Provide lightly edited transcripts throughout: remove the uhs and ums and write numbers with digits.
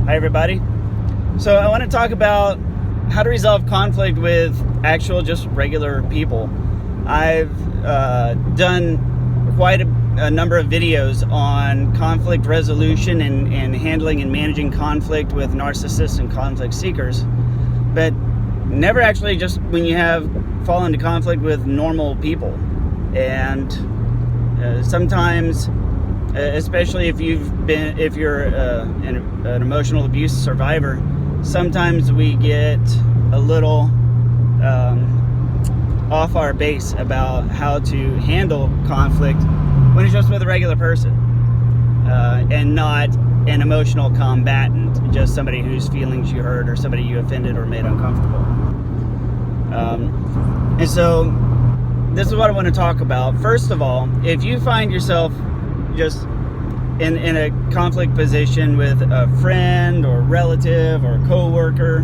Hi everybody. So I want to talk about how to resolve conflict with actual just regular people. I've done quite a number of videos on conflict resolution and handling and managing conflict with narcissists and conflict seekers, but never actually just when you have fall into conflict with normal people. And sometimes, especially if you're an emotional abuse survivor, sometimes we get a little off our base about how to handle conflict when it's just with a regular person, and not an emotional combatant, just somebody whose feelings you hurt or somebody you offended or made uncomfortable. And so this is what I want to talk about. First of all, if you find yourself just in a conflict position with a friend or relative or coworker,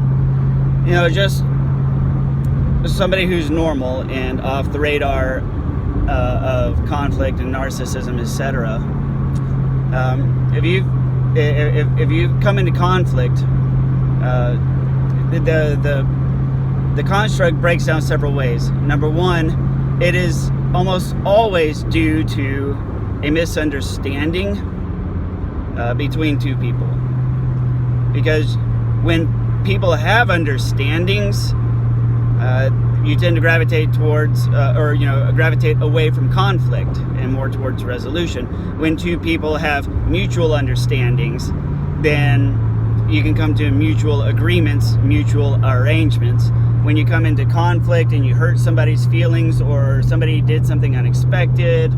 just somebody who's normal and off the radar of conflict and narcissism, etc. If you come into conflict, the construct breaks down several ways. Number one, it is almost always due to a misunderstanding between two people. Because when people have understandings, you tend to gravitate towards, gravitate away from conflict and more towards resolution. When two people have mutual understandings, then you can come to mutual agreements, mutual arrangements. When you come into conflict and you hurt somebody's feelings, or somebody did something unexpected,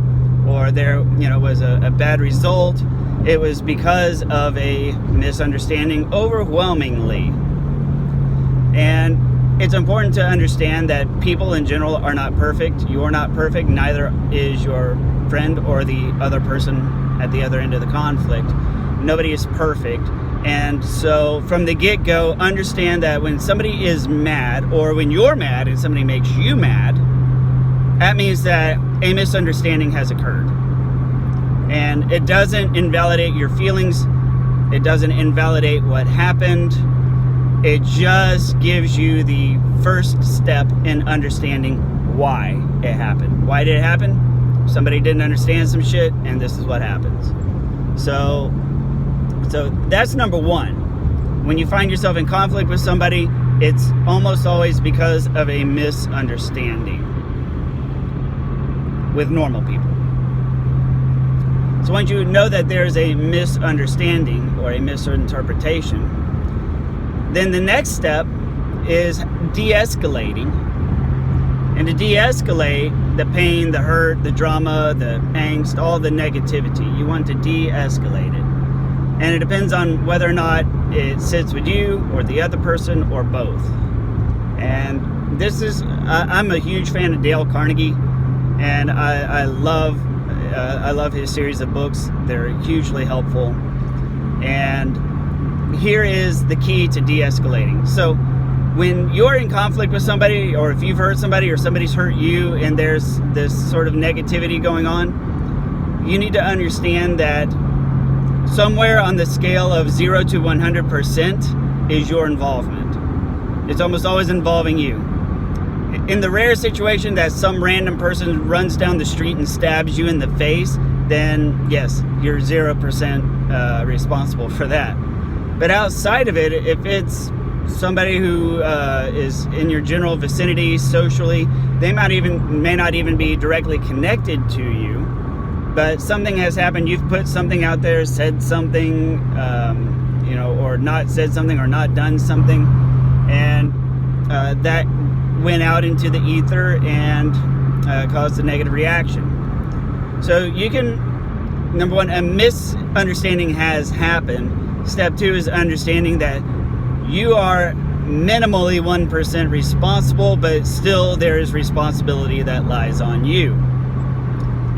or there was a bad result, it was because of a misunderstanding overwhelmingly. And it's important to understand that people in general are not perfect. You're not perfect, neither is your friend or the other person at the other end of the conflict. Nobody is perfect. And so from the get-go, understand that when somebody is mad, or when you're mad and somebody makes you mad, that means that a misunderstanding has occurred. And it doesn't invalidate your feelings. It doesn't invalidate what happened. It just gives you the first step in understanding why it happened. Why did it happen? Somebody didn't understand some shit, and this is what happens. So that's number one. When you find yourself in conflict with somebody, it's almost always because of a misunderstanding with normal people. So once you know that there's a misunderstanding or a misinterpretation, then the next step is de-escalating. And to de-escalate the pain, the hurt, the drama, the angst, all the negativity, you want to de-escalate it. And it depends on whether or not it sits with you or the other person or both. And I'm a huge fan of Dale Carnegie, and I love his series of books. They're hugely helpful. And here is the key to de-escalating. So when you're in conflict with somebody, or if you've hurt somebody or somebody's hurt you, and there's this sort of negativity going on, you need to understand that somewhere on the scale of 0 to 100% is your involvement. It's almost always involving you. In the rare situation that some random person runs down the street and stabs you in the face, then yes, you're 0% responsible for that. But outside of it, if it's somebody who is in your general vicinity socially, they may not even be directly connected to you, but something has happened. You've put something out there, said something, or not said something, or not done something, and that went out into the ether and caused a negative reaction. So you can, number one, a misunderstanding has happened. Step two is understanding that you are minimally 1% responsible, but still there is responsibility that lies on you.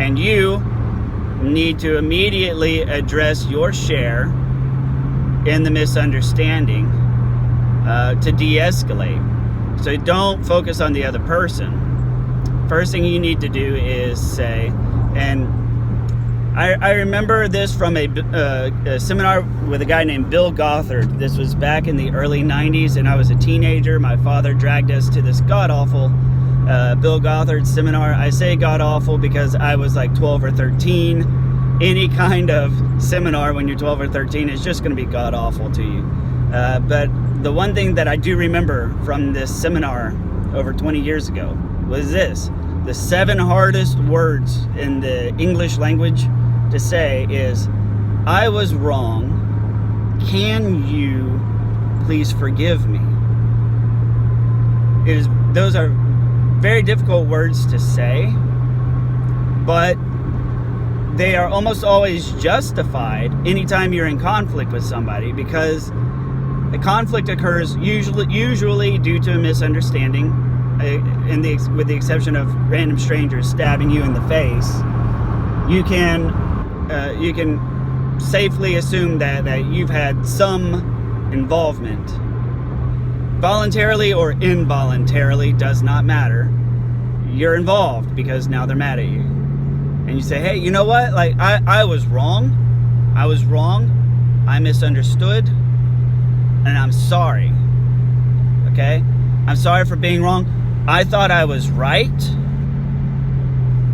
And you need to immediately address your share in the misunderstanding to de-escalate. So don't focus on the other person. First thing you need to do is say, and I remember this from a seminar with a guy named Bill Gothard. This was back in the early 90s, and I was a teenager. My father dragged us to this god-awful Bill Gothard seminar. I say god-awful because I was like 12 or 13. Any kind of seminar when you're 12 or 13 is just going to be god-awful to you. But the one thing that I do remember from this seminar over 20 years ago was this. The 7 hardest words in the English language to say is, I was wrong. Can you please forgive me? Those are very difficult words to say, but they are almost always justified anytime you're in conflict with somebody, because a conflict occurs usually due to a misunderstanding, with the exception of random strangers stabbing you in the face. You can safely assume that you've had some involvement, voluntarily or involuntarily, does not matter. You're involved because now they're mad at you, and you say, hey, you know what, like I was wrong, I misunderstood, and I'm sorry. Okay, I'm sorry for being wrong. I thought I was right,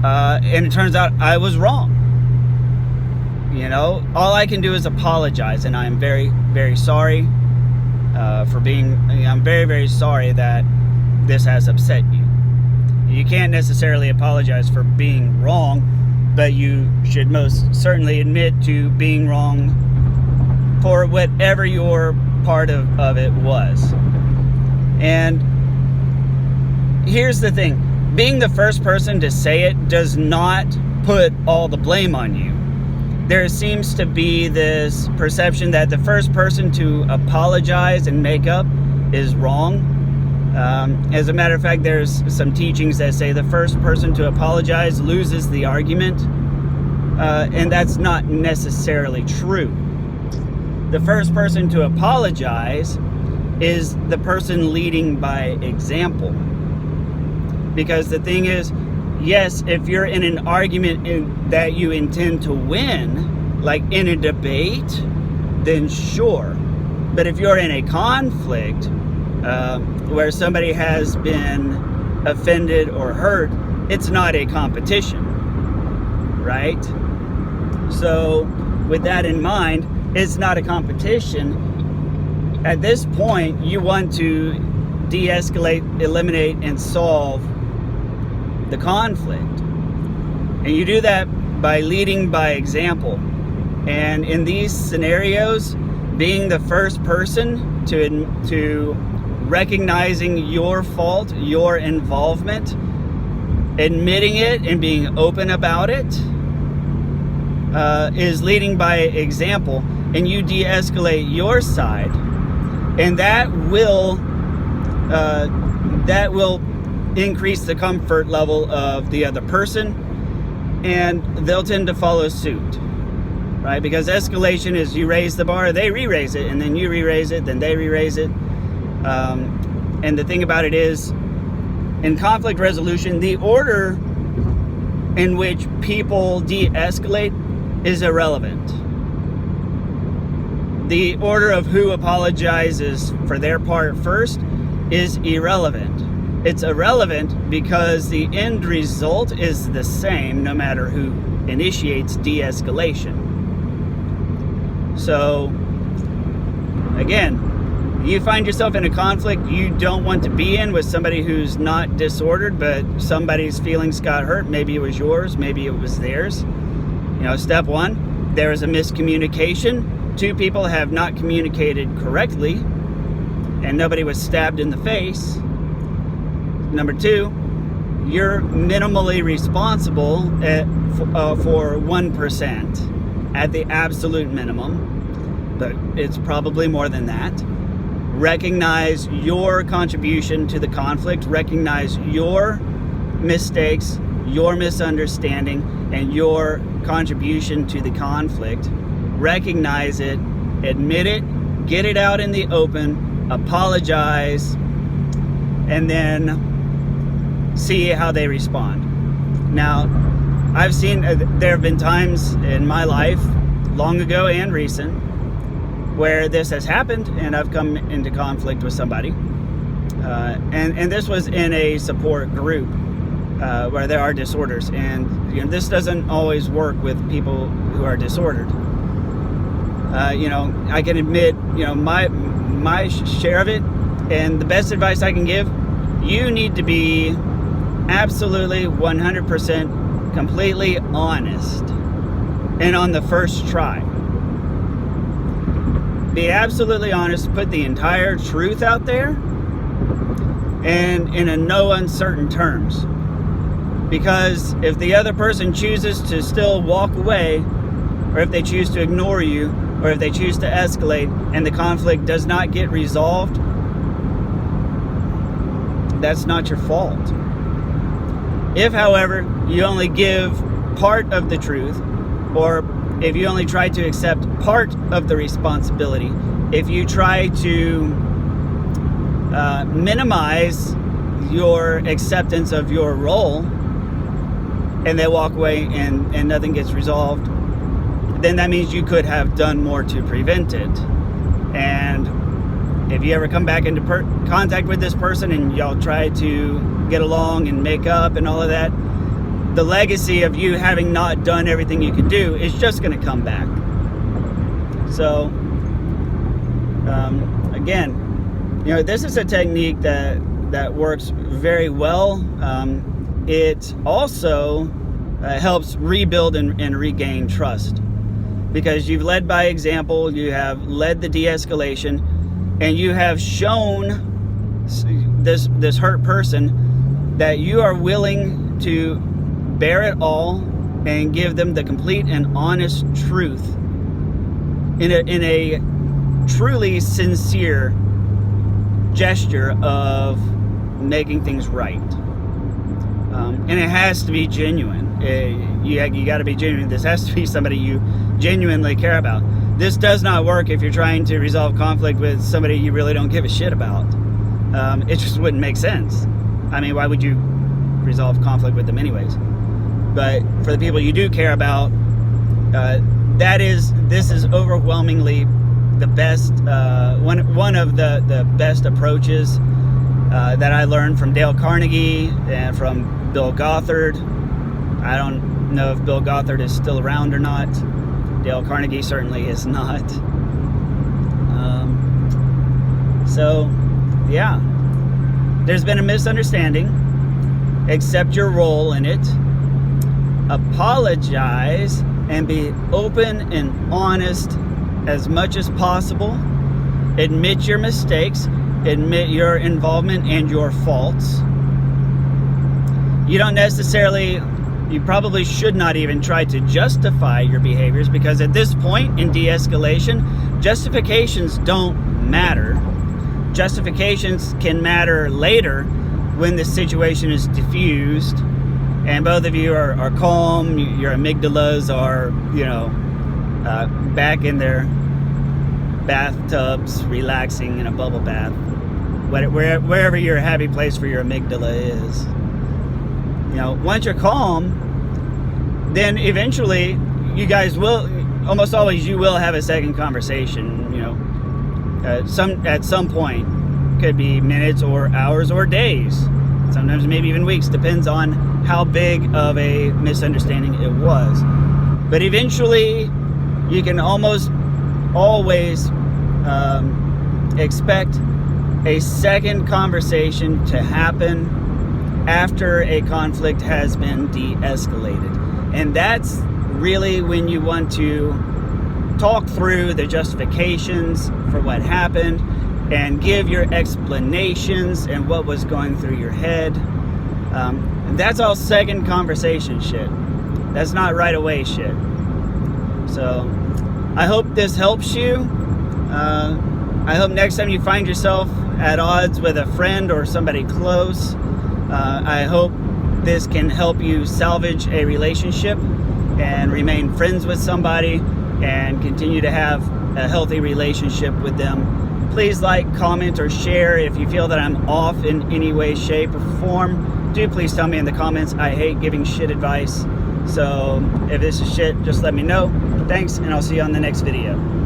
and it turns out I was wrong. You know, all I can do is apologize, and I'm very, very sorry I'm very, very sorry that this has upset you. You can't necessarily apologize for being wrong, but you should most certainly admit to being wrong for whatever your part of it was. And here's the thing. Being the first person to say it does not put all the blame on you. There seems to be this perception that the first person to apologize and make up is wrong. As a matter of fact, there's some teachings that say the first person to apologize loses the argument, and that's not necessarily true. The first person to apologize is the person leading by example. Because the thing is, yes, if you're in an argument that you intend to win, like in a debate, then sure. But if you're in a conflict where somebody has been offended or hurt, it's not a competition, right? So with that in mind, it's not a competition. At this point, you want to de-escalate, eliminate, and solve the conflict. And you do that by leading by example. And in these scenarios, being the first person to recognizing your fault, your involvement, admitting it and being open about it, is leading by example. And you de-escalate your side, and that will increase the comfort level of the other person, and they'll tend to follow suit, right? Because escalation is you raise the bar, they re-raise it, and then you re-raise it, then they re-raise it. And the thing about it is, in conflict resolution, the order in which people de-escalate is irrelevant. The order of who apologizes for their part first is irrelevant. It's irrelevant because the end result is the same no matter who initiates de-escalation. So, again, you find yourself in a conflict you don't want to be in with somebody who's not disordered, but somebody's feelings got hurt. Maybe it was yours, maybe it was theirs. You know, step one, there is a miscommunication. 2 people have not communicated correctly, and nobody was stabbed in the face. Number 2, you're minimally responsible for 1% at the absolute minimum, but it's probably more than that. Recognize your contribution to the conflict, recognize your mistakes, your misunderstanding, and your contribution to the conflict. Recognize it, admit it, get it out in the open, apologize, and then see how they respond. Now, I've seen, there have been times in my life, long ago and recent, where this has happened and I've come into conflict with somebody. And this was in a support group where there are disorders. And this doesn't always work with people who are disordered. I can admit, my share of it, and the best advice I can give, you need to be absolutely 100% completely honest, and on the first try. Be absolutely honest, put the entire truth out there, and in a no uncertain terms. Because if the other person chooses to still walk away, or if they choose to ignore you, or if they choose to escalate and the conflict does not get resolved, that's not your fault. If, however, you only give part of the truth, or if you only try to accept part of the responsibility, if you try to minimize your acceptance of your role, and they walk away and nothing gets resolved, then that means you could have done more to prevent it. And if you ever come back into contact with this person and y'all try to get along and make up and all of that, the legacy of you having not done everything you could do is just going to come back. So, again, this is a technique that works very well. It also helps rebuild and regain trust, because you've led by example, you have led the de-escalation, and you have shown this hurt person that you are willing to bear it all and give them the complete and honest truth in a truly sincere gesture of making things right. And it has to be genuine. You got to be genuine. This has to be somebody you genuinely care about. This does not work if you're trying to resolve conflict with somebody you really don't give a shit about. It just wouldn't make sense. I mean, why would you resolve conflict with them anyways? But for the people you do care about, this is overwhelmingly the best, one of the best approaches that I learned from Dale Carnegie and from Bill Gothard. I don't know if Bill Gothard is still around or not. Dale Carnegie certainly is not. So, yeah. There's been a misunderstanding. Accept your role in it. Apologize and be open and honest as much as possible. Admit your mistakes. Admit your involvement and your faults. You probably should not even try to justify your behaviors, because at this point in de-escalation, justifications don't matter. Justifications can matter later when the situation is diffused and both of you are calm, your amygdalas are, back in their bathtubs, relaxing in a bubble bath. Wherever your happy place for your amygdala is. Once you're calm, then eventually you guys will, almost always you will have a second conversation, at some point. Could be minutes or hours or days. Sometimes maybe even weeks, depends on how big of a misunderstanding it was. But eventually you can almost always expect a second conversation to happen after a conflict has been de-escalated. And that's really when you want to talk through the justifications for what happened and give your explanations and what was going through your head. That's all second conversation shit. That's not right away shit. So I hope this helps you. I hope next time you find yourself at odds with a friend or somebody close, I hope this can help you salvage a relationship and remain friends with somebody and continue to have a healthy relationship with them. Please like, comment, or share. If you feel that I'm off in any way, shape, or form, do please tell me in the comments. I hate giving shit advice, So if this is shit, just let me know. Thanks, and I'll see you on the next video.